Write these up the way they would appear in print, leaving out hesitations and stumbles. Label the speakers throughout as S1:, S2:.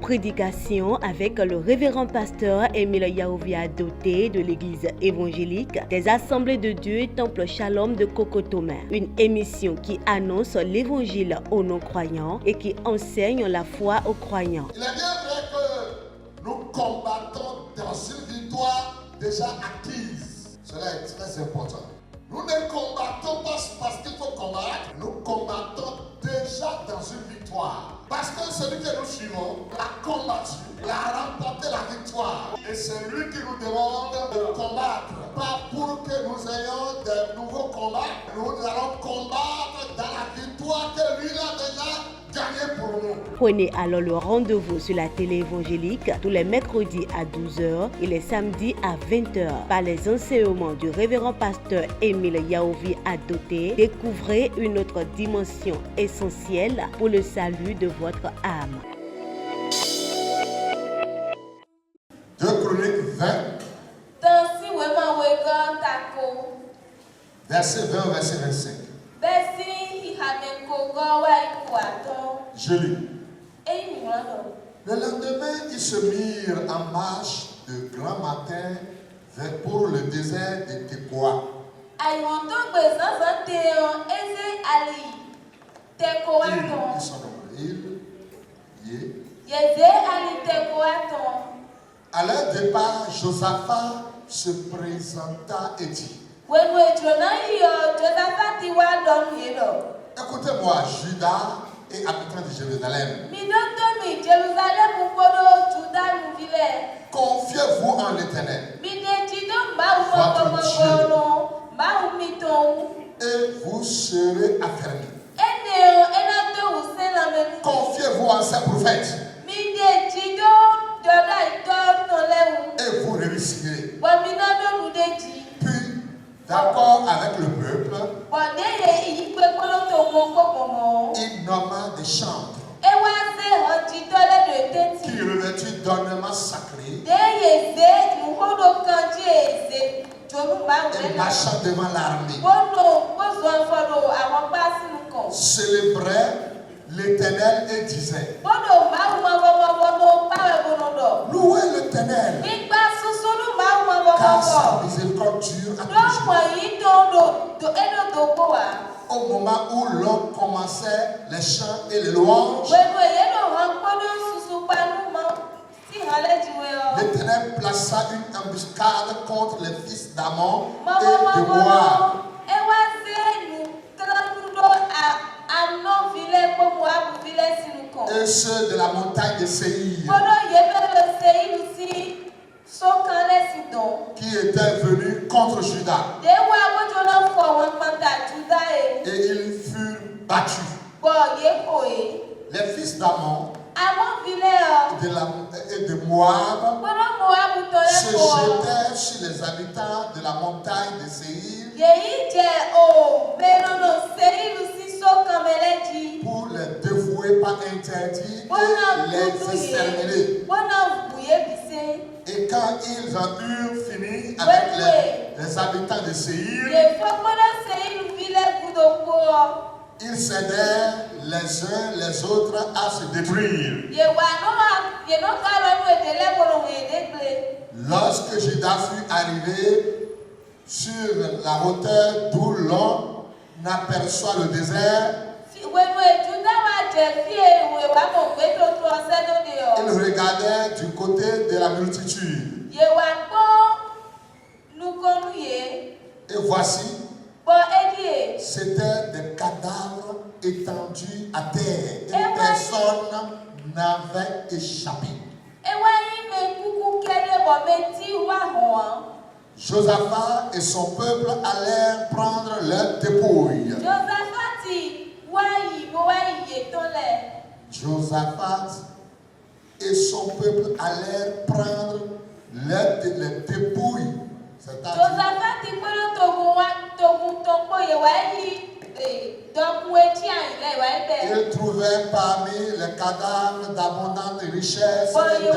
S1: prédication avec le révérend pasteur Émile Yaovi Adoté de l'église évangélique des Assemblées de Dieu Temple Shalom de Cocotomé. Une émission qui annonce l'évangile aux non-croyants et qui enseigne la foi aux croyants.
S2: Il est bien vrai que nous combattons dans une victoire déjà acquise. Cela est très important. Nous ne combattons pas parce qu'il faut combattre. Nous combattons déjà dans une victoire. Parce que celui que nous suivons l'a combattu, il a remporté la victoire. Et c'est lui qui nous demande de combattre. Pas pour que nous ayons de nouveaux combats. Nous allons combattre dans la victoire que lui a déjà gagnée pour nous.
S1: Prenez alors le rendez-vous sur la télé évangélique tous les mercredis à 12h et les samedis à 20h par les enseignements du révérend pasteur Émile Yaovi Adoté. Découvrez une autre dimension essentielle pour le salut de votre âme.
S2: 2 Chroniques 20, verset 20 au verset 25. Je lis. Le lendemain, ils se mirent en marche de grand matin pour le désert de Tekoa. Ils sont à leur départ, Josaphat se présenta et dit: écoutez-moi, Judas et habitants de Jérusalem. Confiez-vous en l'Éternel, votre Dieu, et vous serez affermis. Confiez-vous en ses prophètes, et vous réussirez. Puis, d'accord avec le peuple, il nomma des chantres qui revêturent d'ornements sacrés et marchant devant l'armée célébraient l'Éternel et disaient: louez l'Éternel, car sa miséricorde dure à toujours. Au moment où l'on commençait les chants et les louanges, l'Éternel plaça une embuscade contre les fils d'Ammon et de Moab. Et ceux de la montagne de Séir, qui étaient venus contre Juda, et ils furent battus. Les fils d'Ammon et de Moab se jetèrent sur les habitants de la montagne de Séir pour les dévouer par interdit et les exterminer. Et quand ils en eurent fini avec les habitants de Séir, ils s'aidèrent les uns les autres à se détruire. Lorsque Judas fut arrivé sur la hauteur d'où l'on aperçoit le désert, il regardait du côté de la multitude. Et voici, c'était des cadavres étendus à terre. Et personne n'avait échappé. Josaphat et son peuple allèrent prendre leurs dépouilles. Josaphat et son peuple allèrent prendre les dépouilles. C'est-à-dire, ils trouvèrent parmi les cadavres d'abondantes richesses et des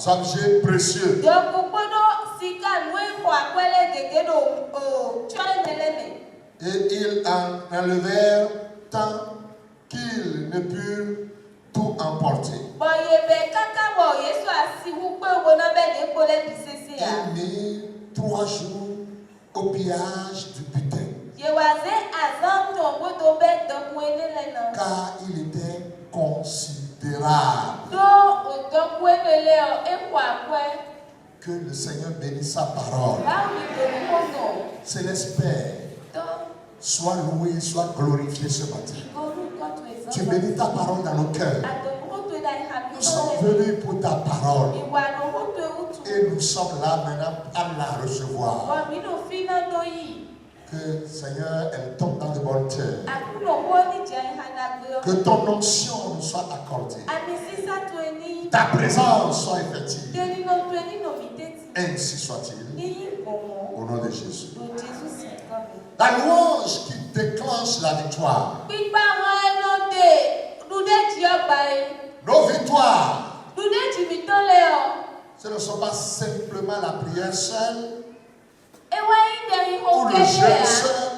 S2: objets précieux. Et ils en enlevèrent tant qu'ils ne purent tout emporté. Il mit 3 jours au pillage du butin. Car il était considérable. Que le Seigneur bénisse sa parole. Céleste Père, sois loué, sois glorifié ce matin. Tu bénis ta parole dans nos cœurs. Nous sommes venus pour ta parole. Et nous sommes là maintenant à la recevoir. Que Seigneur, elle tombe dans de bonnes terres. Que ton onction nous soit accordée. Ta présence soit effective. Ainsi soit-il. Au nom de Jésus. La louange qui déclenche la victoire. Nos victoires. Ce ne sont pas simplement la prière seule. Ou le jeûne seul.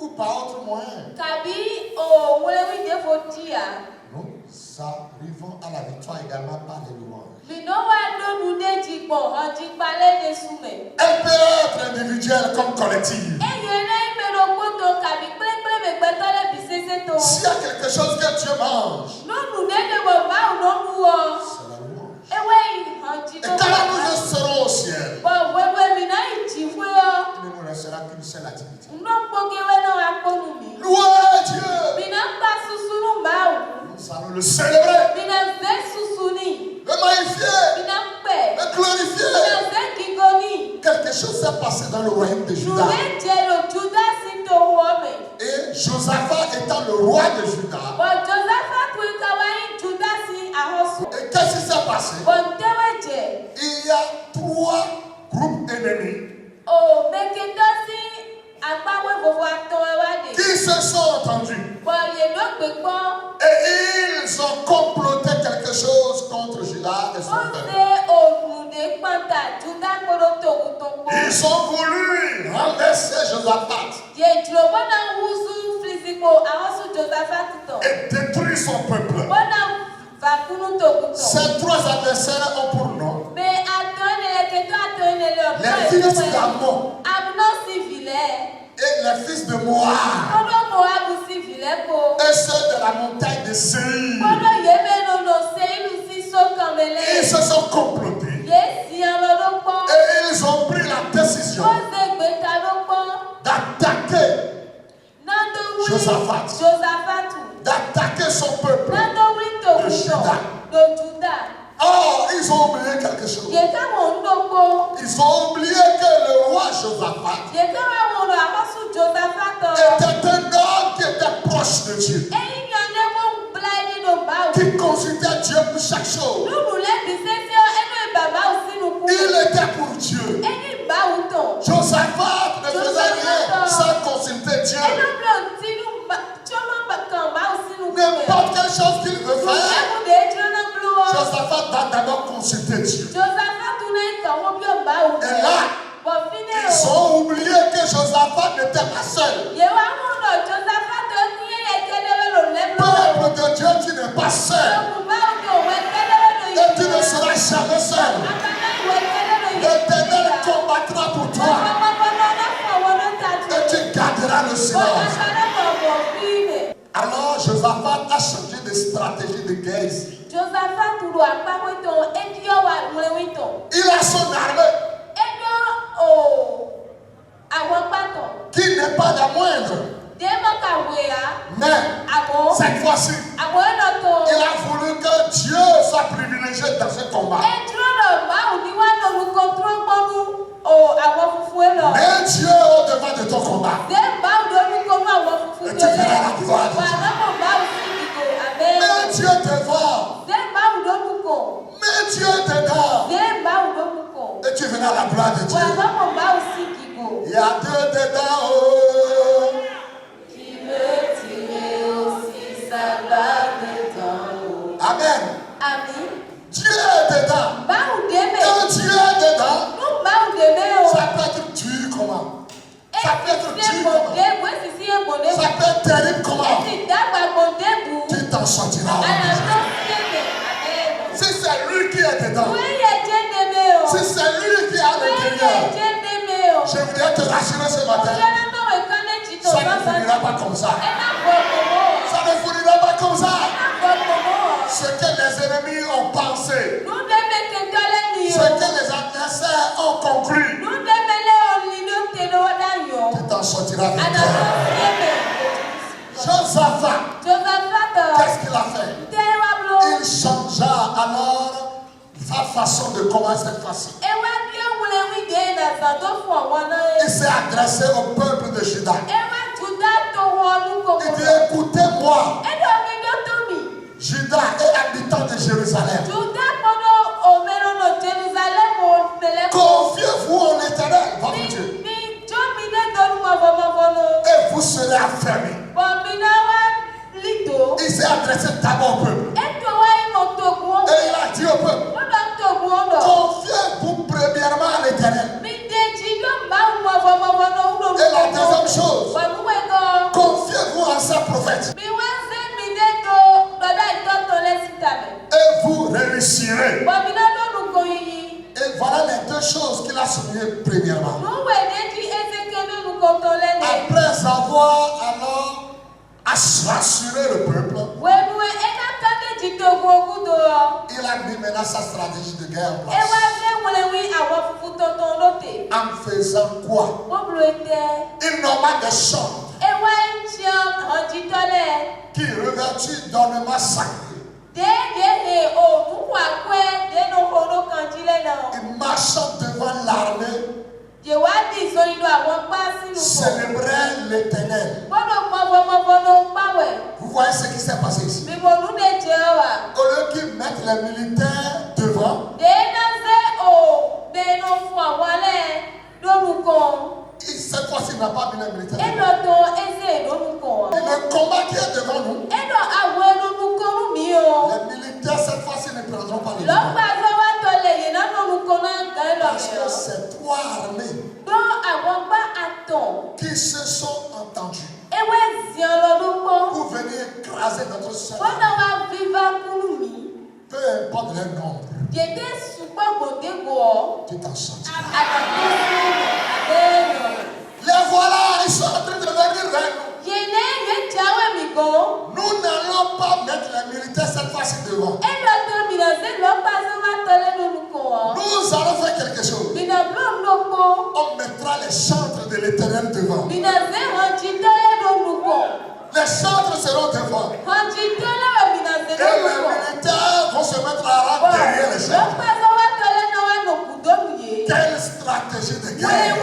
S2: Ou par autre moyen. Nous arrivons à la victoire également par les louanges. Elle peut être individuelle comme collective. S'il y a quelque chose que Dieu mange, c'est la louange. Et quand nous serons au ciel, il ne nous restera qu'une seule activité. Louer Dieu. Nous allons le célébrer, le magnifier, le glorifier. Quelque chose s'est passé dans le royaume de Juda. Et Josaphat étant le roi de Juda. Et qu'est-ce qui s'est passé? Il y a 3 groupes ennemis qui se sont entendus. Et ils ont comploté quelque chose contre Juda et son peuple. Ils ont voulu renverser Josaphat et détruire son peuple. Ces 3 adversaires ont pour nom les fils d'Ammon et les fils de Moab et ceux de la montagne de Séir. Ils se sont complotés et ils ont pris la décision d'attaquer Josaphat, d'attaquer son peuple de Juda. Oh, ils ont oublié quelque chose. Ils ont oublié que le roi Josaphat était un homme qui était proche de Dieu, qui consultait Dieu pour chaque chose. Il était pour Dieu. Josaphat ne faisait rien sans consulter Dieu. N'importe quelle chose qu'il veut faire, Josaphat va d'abord consulter Dieu. Et là, ils ont oublié que Josaphat n'était pas seul. Peuple de Dieu, tu n'es pas seul. Et tu ne seras jamais seul. L'Éternel combattra pour toi. Et tu garderas le silence. Alors Josaphat a changé de stratégie de guerre ici. Il a son armée qui n'est pas la moindre. Mais cette fois-ci, il a voulu que Dieu soit privilégié dans ce combat. Mais Dieu au-devant de ton combat. Et tu verras la gloire de Dieu. Mais Dieu devant. Mais Dieu dedans. Et tu verras la gloire de Dieu. Il y a 2 dedans. Oh. Qui veut tirer aussi sa balle dedans. Amen. Amen. Dieu est dedans. Quand Dieu est dedans, ça peut être dur comment? Ça peut être dur comment? Ça peut être terrible comment? rassurer ce matin. Ça ne finira pas comme ça. Ça ne finira pas comme ça. Ce que les ennemis ont pensé, ce que les adversaires ont conclu, tu t'en sortiras vainqueur. Josaphat, qu'est-ce qu'il a fait? Il changea alors sa façon de commencer cette fois-ci. Il s'est adressé au peuple de Juda. Il dit, écoutez-moi, Juda et habitants de Jérusalem. Confiez-vous en l'Éternel, votre Dieu, et vous serez affermis. Il s'est adressé d'abord au peuple. Et il a dit au peuple, confiez-vous premièrement à l'Éternel. Et la deuxième chose, confiez-vous en sa prophète. Et vous réussirez. Et voilà les deux choses qu'il a soulignées premièrement. Après avoir alors rassuré le peuple, il a mis maintenant sa stratégie de guerre en place. En faisant quoi? Il nomma des chantres qui revêtus d'ornements sacrés. Et marchant devant l'armée, célébrait l'Éternel. Vous voyez ce qui s'est passé ici. Au lieu qu'ils mettent les militaires devant, cette fois-ci, il n'a pas mis les militaires devant. Le combat qui est devant nous, les militaires cette fois-ci ne prendront pas le devant. Parce que c'est trois armées qui se sont entendues pour venir écraser notre seul. Peu importe leur nombre, tu t'en sortiras. Les voilà, ils sont en train de venir vers nous. Nous n'allons pas mettre les militaires cette fois-ci devant. Nous allons faire quelque chose. On mettra les chantres de l'Éternel devant. Les chantres seront devant. Et les militaires vont se mettre à rang derrière les chantres. Quelle stratégie de guerre!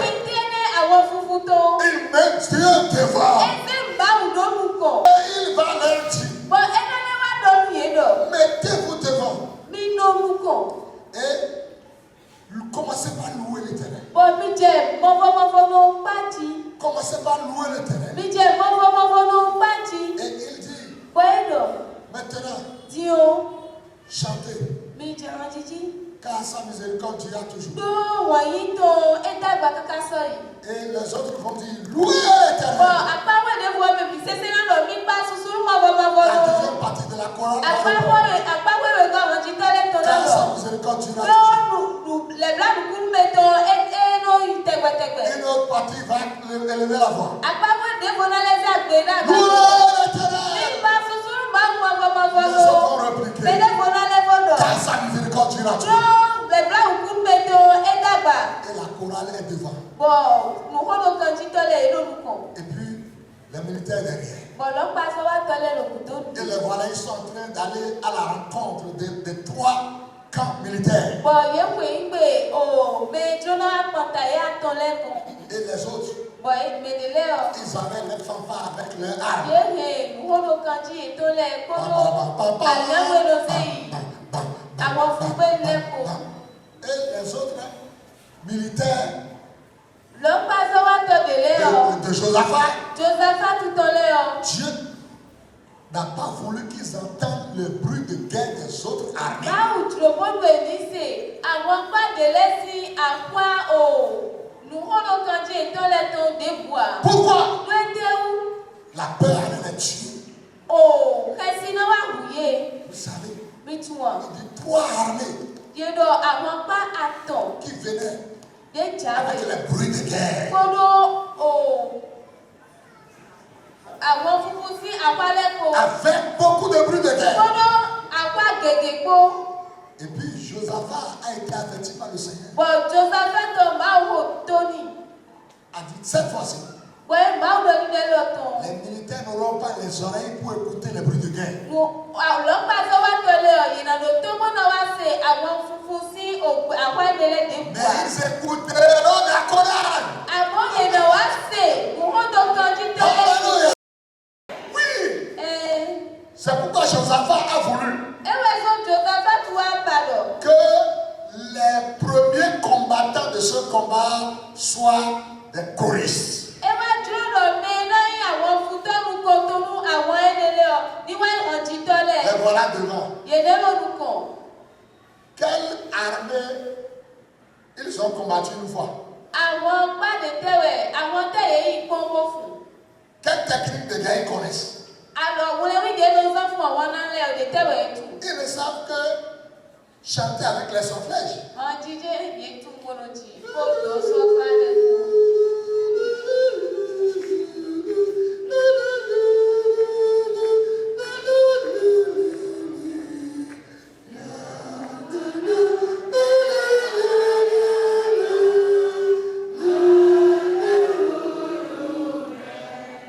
S2: Il met Dieu devant. Et il va leur dire, mettez-vous devant. Et commencez par louer l'Éternel. Commencez par louer l'Éternel. Et il dit, maintenant, chantez. Car sa miséricorde dira toujours. Et les autres vont dire, louez l'Éternel. La deuxième partie de la chorale va répondre. Car sa miséricorde dura toujours. Une autre partie va élever la voix. Louez l'Éternel. Les autres vont répliquer. Car sa miséricorde dura toujours. Et la chorale est devant. Et puis les militaires derrière. Et les voilà, ils sont en train d'aller à la rencontre des trois camps militaires. Et les autres, ils avaient les fanfares avec leurs armes. Et les autres militaires de Josaphat, Dieu n'a pas voulu qu'ils entendent le bruit de guerre des autres armées. Pourquoi? La peur allait les tuer. Vous savez, il dit trois armées qui venaient avec les bruits de guerre. Avec beaucoup de bruits de guerre. Et puis Josaphat a été averti par le Seigneur. A dit cette fois-ci, les militaires n'auront pas les oreilles pour écouter les bruits de guerre. Mais ils écouteront la chorale. Alléluia. Oui. C'est pourquoi Josaphat a voulu que les premiers combattants de ce combat soient des choristes. Les voilà devant. Quelle armée ils ont combattu une fois? Quelle technique de guerre ils connaissent? Ils ne savent que chanter avec les solfèges.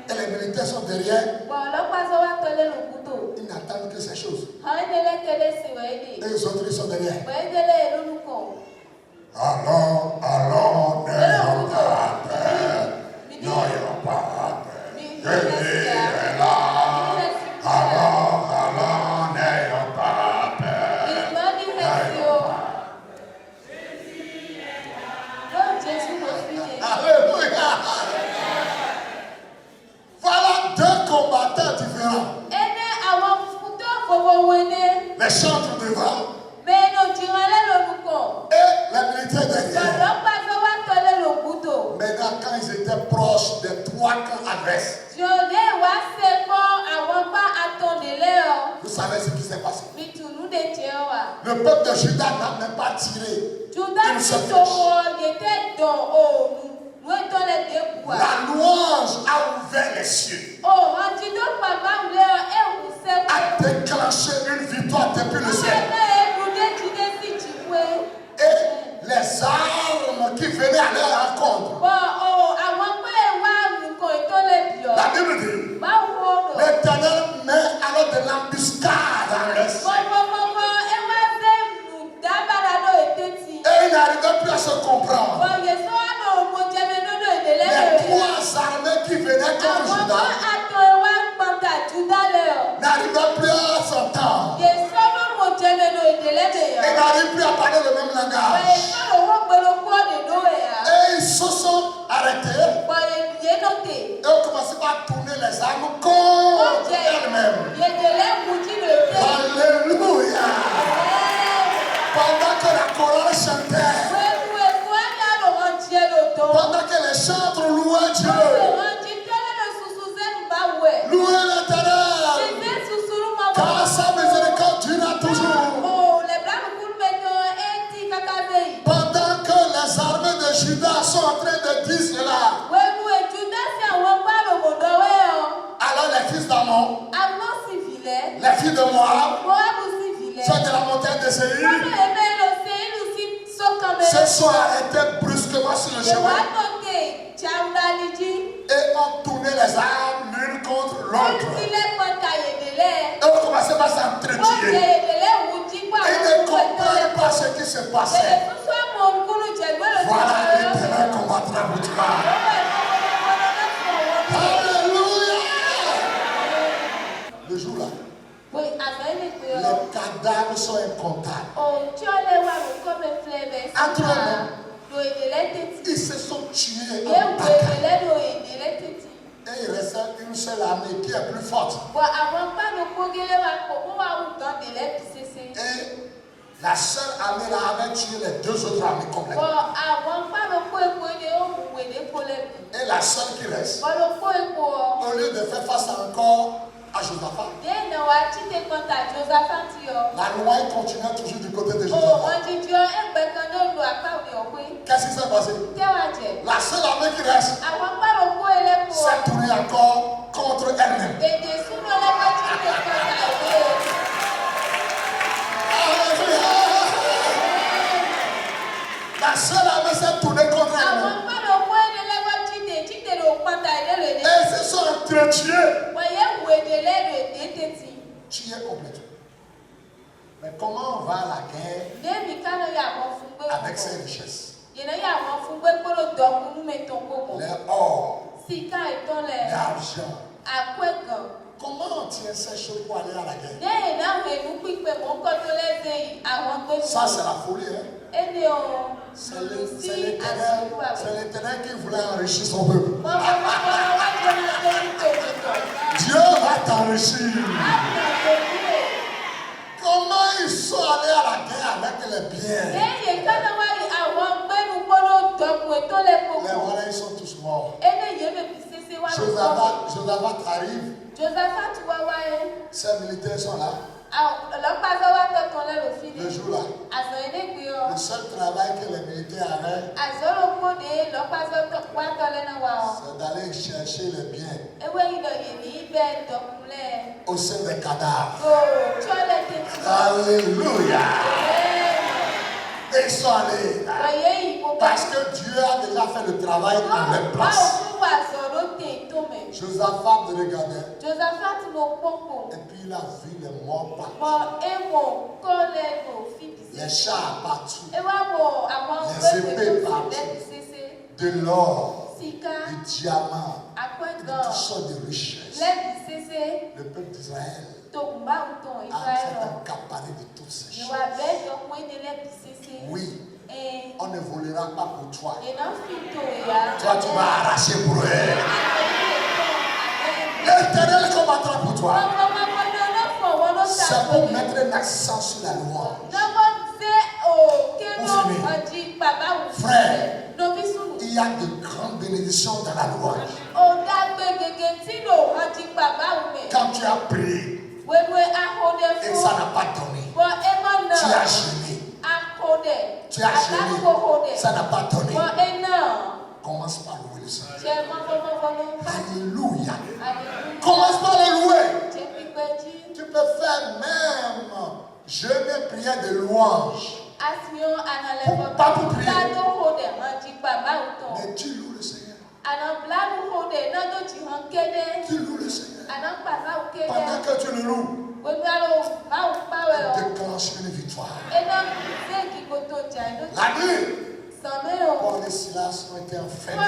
S2: Et les militaires sont derrière. Ils n'attendent que ces choses. Et les autres, ils sont derrière. Alors, n'ayons pas peur. N'ayons pas peur. Jésus est là. Alors, n'ayons pas peur. Alléluia. Voilà deux combattants différents. Les chantres devant et les militaires derrière. Maintenant, quand ils étaient proches des trois camps adverses, vous savez ce qui s'est passé. Le peuple de Juda n'a même pas tiré une seule flèche. La louange a ouvert les cieux, a déclenché une victoire depuis le ciel. Et les armes qui venaient à leur rencontre, la Bible dit, l'Éternel met alors de l'embuscade dans leur ciel. Et ils n'arrivaient plus à se comprendre. Les trois armées qui venaient contre Juda n'arrivaient plus à s'entendre. Et n'arrivent plus à parler le même langage. Et ils se sont arrêtés. Et ont commencé à tourner les armes contre elles-mêmes. Alléluia. Pendant que la chorale chantait, pendant que les chantres louaient Dieu, louez l'Éternel, car sa miséricorde durera toujours. Pendant que les armées de Juda sont en train de dire cela, alors les fils d'Ammon, les filles de Moab, sont de la montagne de Séir, se sont arrêtés brusquement sur le chemin et ont tourné les armes l'une contre l'autre. Et ont commencé par s'entretuer. Et ils ne comprenaient pas ce qui se passait. Voilà l'Éternel combattra pour toi. Alléluia. Le jour là, les cadavres sont incomptables. Entre eux, ils se sont tués en bataille. Et il restait une seule armée qui est plus forte. Et la seule armée là avait tué les deux autres armées complètement. Et la seule qui reste, au lieu de faire face encore à Josaphat, la loi continue toujours du côté de Josaphat. Qu'est-ce qui s'est passé? La seule armée qui reste s'est tournée encore contre elle-même. La seule armée s'est tournée contre elle-même. Et ils se sont entretués. Tués complètement. Mais comment on va à la guerre avec ses richesses? Les or, l'argent. Comment on tient ces choses pour aller à la guerre? Ça, c'est la folie. Hein? C'est l'Éternel qui voulait enrichir son peuple. Dieu va t'enrichir. Comment ils sont allés à la guerre avec les biens? Les voilà, ils sont tous morts. Josaphat arrive. Ces militaires sont là. Le jour là, le seul travail que les militaires avaient, c'est d'aller chercher les biens au sein des cadavres. Alléluia. Ils sont allés là, parce que Dieu a déjà fait le travail à leur place. Josaphat regardait. Et puis il a vu les morts partout. Les chars partout. Les épées partout. De l'or, du diamant, de toutes sortes de richesses. Le peuple d'Israël a fait un caparet de toutes ces choses. Oui. On ne volera pas pour toi. Toi, tu vas arracher pour eux. L'Éternel combattra pour toi. C'est pour mettre un accent sur la louange. Frère, il y a de grandes bénédictions dans la louange. Quand tu as prié et ça n'a pas donné, tu as gêné. Tu as gêné, ça n'a pas donné. Commence par louer le Seigneur. Alléluia. Commence par le louer. Tu peux faire même jeûne et prière de louange. Pas pour prier. Mais tu loues le Seigneur. Tu loues le Seigneur. Pendant que tu le loues, déclenche une victoire. La nuit, Paul et Silas ont été enfermés.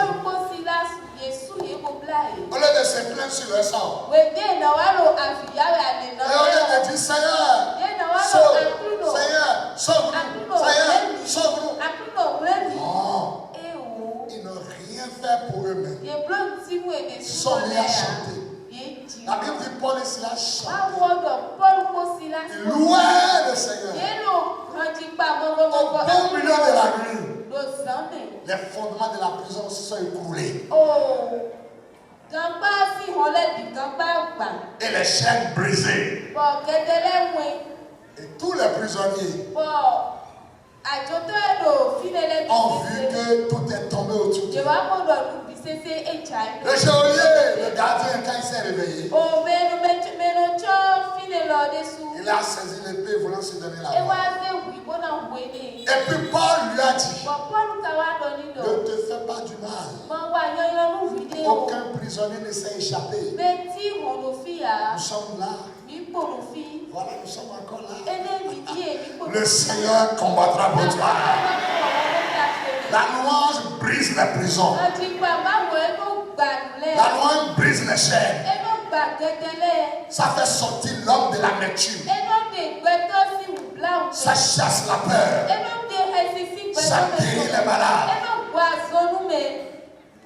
S2: Au lieu de se plaindre sur le sang, et au lieu de dire Seigneur, sauve-nous, sauve-nous. Non, ils n'ont rien fait pour eux-mêmes. Ils sont mis à chanter. La Bible dit Paul et Silas chantaient. Ils louaient le Seigneur. Au beau milieu de la nuit, les fondements de la prison se sont écroulés. Et les chaînes brisées. Et tous les prisonniers ont vu que tout est tombé autour d'eux. Le geôlier, le gardien, quand il s'est réveillé, il a saisi l'épée voulant se donner la mort. Et puis Paul lui a dit, ne te fais pas du mal. Aucun prisonnier ne s'est échappé. Nous sommes là. Voilà, nous sommes encore là. Le Seigneur combattra pour toi. La louange brise les prisons. La louange brise les chaînes. Ça fait sortir l'homme de l'amertume. Ça chasse la peur. Ça guérit les malades.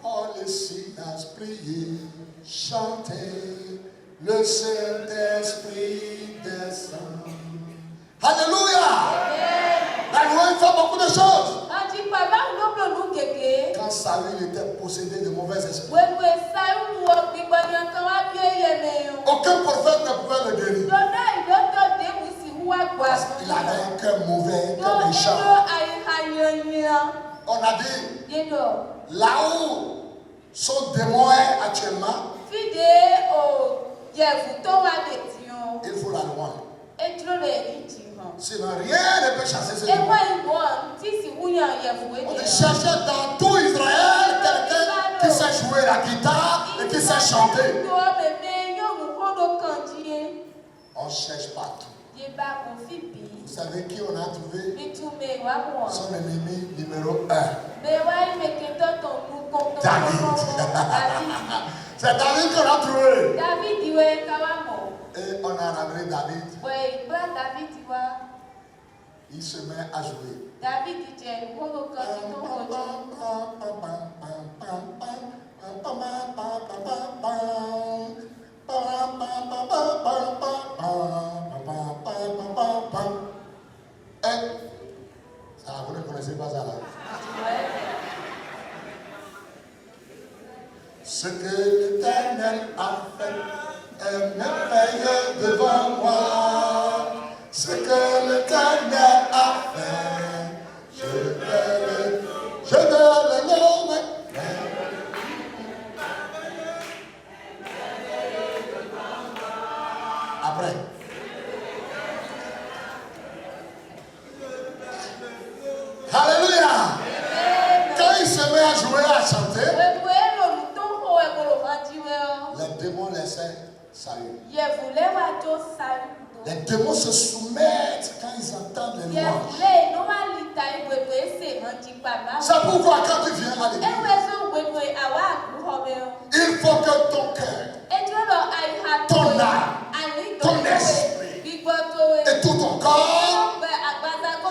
S2: Paul et Silas priaient, chantaient, le Saint-Esprit descend. Alléluia! La louange fait beaucoup de choses. Quand Saül était possédé de mauvais esprits, aucun prophète ne pouvait le guérir. Parce qu'il avait un cœur mauvais, un cœur méchant. On a dit, là où son démon est actuellement, il faut la louange. Sinon, rien ne peut chasser ce démon. On cherchait dans tout Israël quelqu'un qui sait jouer la guitare et qui sait chanter. On cherche partout. Vous savez qui on a trouvé? Son ennemi numéro 1. David. C'est David qu'on a trouvé. Et on a ramené David. Il se met à jouer. Ça, vous ne connaissez pas ça là? Ce que l'Éternel a fait est merveilleux devant moi. Ce que l'Éternel a fait, je vais le nommer. Après. Alléluia. Quand il se met à jouer, à chanter, les démons laissaient saluer. Les démons se soumettent quand ils entendent les louanges. C'est pourquoi quand tu viens à l'église, il faut que ton cœur, ton âme, ton esprit et tout ton corps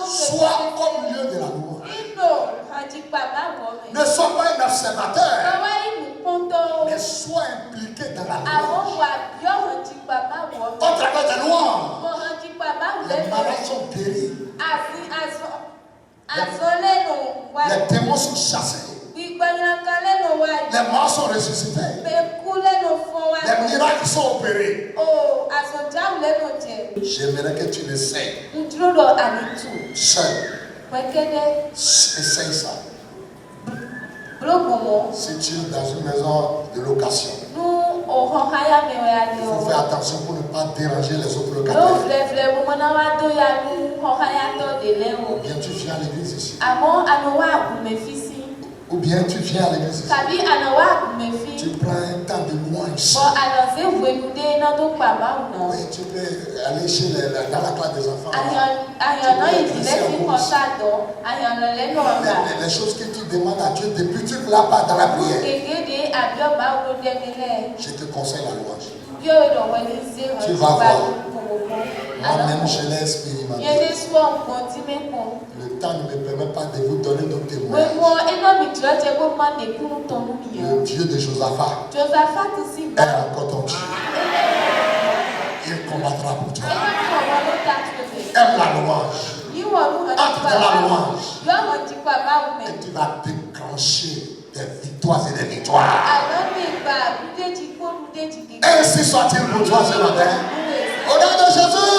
S2: soient au milieu de la louange. Ne sois pas un observateur, mais sois impliqué dans la louange. Au travers des louanges, les malades sont guéris. Les démons sont chassés. Les morts sont ressuscités. Les miracles sont opérés. J'aimerais que tu l'essayes. Seul. Essaye ça. Si tu es dans une maison de location, il faut faire attention pour ne pas déranger les autres locataires. Ou bien tu viens à l'église ici. Ou bien tu viens à l'église ici. Tu prends un temps de louange ici. Oui, tu peux aller dans la classe des enfants. Les choses que tu demandes à Dieu depuis tu ne l'as pas dans la prière. Je te conseille la louange. Tu vas voir. Moi-même, je l'ai expérimenté. Le temps ne me permet pas de vous donner d'autres témoignages. Le Dieu de Josaphat est encore ton Dieu. Il combattra pour toi. Aime la louange. Entre dans la louange. Et tu vas déclencher des victoires et des victoires. Ainsi soit-il pour toi ce matin. Au nom de Jésus.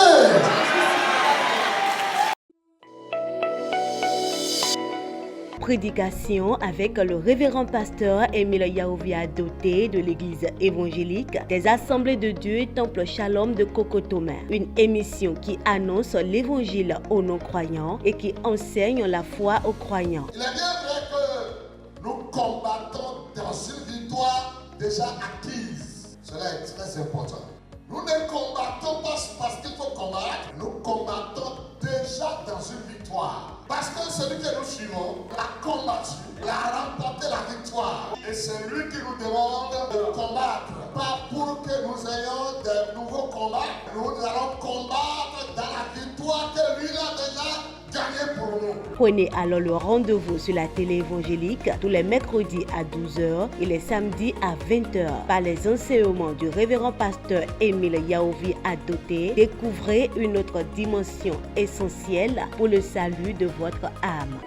S1: Prédication avec le révérend pasteur Émile Yaovi Adoté de l'église évangélique des Assemblées de Dieu Temple Shalom de Cocotomé. Une émission qui annonce l'évangile aux non-croyants et qui enseigne la foi aux croyants.
S2: Il est bien vrai que nous combattons dans une victoire déjà acquise. Cela est très important. Nous ne combattons pas parce qu'il faut combattre. Nous combattons déjà dans une victoire. Parce que celui que nous suivons a combattu, il a remporté la victoire. Et c'est lui qui nous demande de combattre. Pas pour que nous ayons de nouveaux combats. Nous allons combattre dans la victoire que lui a déjà gagnée pour nous.
S1: Prenez alors le rendez-vous sur la télé évangélique tous les mercredis à 12h et les samedis à 20h par les enseignements du révérend pasteur Émile Yaovi Adoté. Découvrez une autre dimension essentielle pour le salut de votre âme.